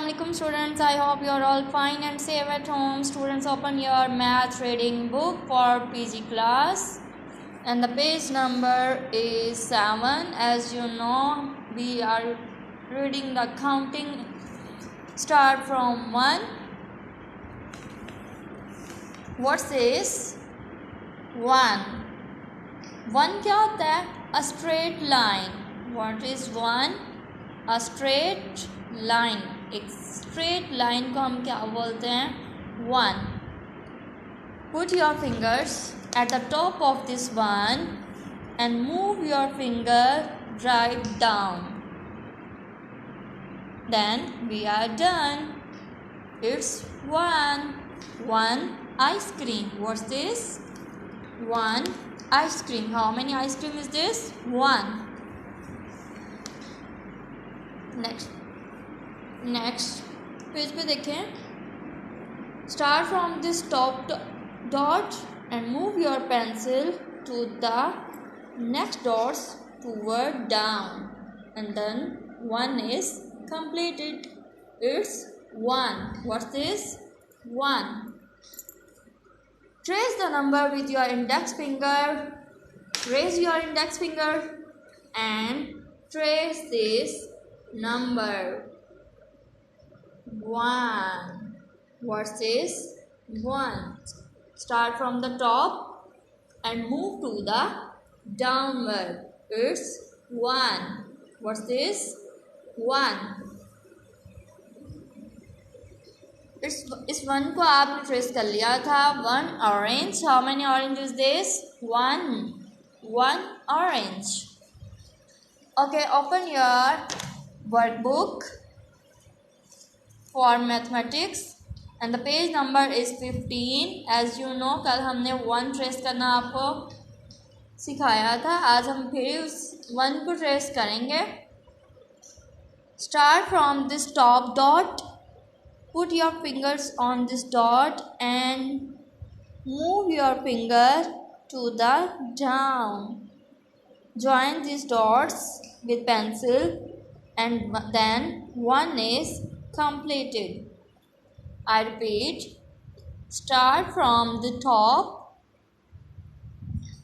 Assalamu alaikum students, I hope you are all fine and safe at home. Students, open your math reading book for PG class and the page number is 7. As you know, we are reading the counting start from 1. What says 1? 1 क्या होता है? A straight line. What is 1? A straight line. एक straight line को हम क्या बोलते हैं? 1. Put your fingers at the top of this one and move your finger right down. Then we are done. It's 1. 1 ice cream. What's this? 1 ice cream. How many ice cream is this? 1. Next page पे देखें. Start from this top dot and move your pencil to the next dots toward down, and then 1 is completed. It's 1. What's this? 1. Trace the number with your index finger. Raise your index finger and trace this number. 1. What's this? 1. Start from the top and move to the downward. It's 1. What's this? 1. इस 1 को आपने trace कर लिया था. 1 orange. How many oranges is this? 1 orange. Okay, open your workbook for mathematics and the page number is 15. As you know, कल हमने 1 trace करना आपको सिखाया था. आज हम फिर उस 1 को ट्रेस करेंगे. Start from this top dot. Put your fingers on this dot and move your finger to the down. Join these dots with pencil and then 1 is completed. I repeat, start from the top,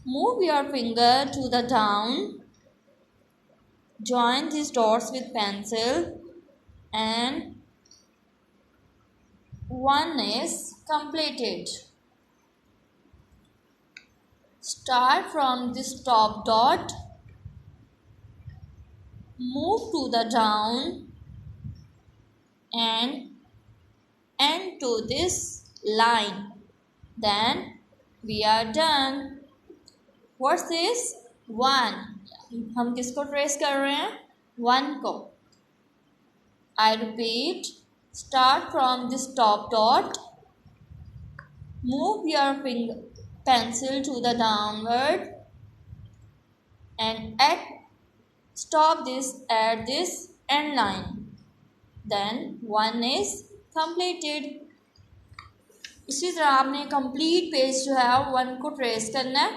move your finger to the down, join these dots with pencil and 1 is completed. Start from this top dot, move to the down and end to this line. Then we are done. What's this? 1. हम किसको trace कर रहे हैं? 1 को. I repeat, start from this top dot, move your pencil to the downward and stop this at this end line. Then 1 is completed. इसी तरह आपने complete page जो है 1 को ट्रेस करना है.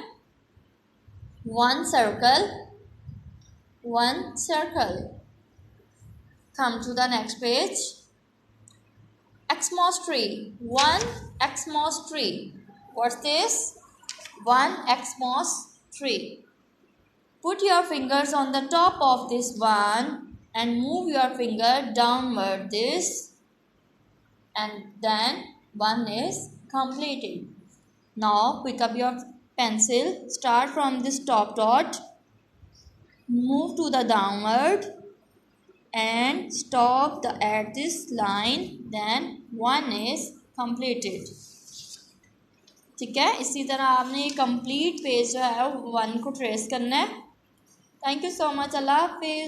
1 circle. Come to the next page. Xmas tree. 1 Xmas tree. What's this? 1 Xmas tree. Put your fingers on the top of this one and move your finger downward this, and then 1 is completed. Now pick up your pencil, start from this top dot, move to the downward and stop at this line, then 1 is completed. ठीक है. इसी तरह आपने complete page जो है 1 को trace करना है. Thank you so much. अल्लाह हाफिज़.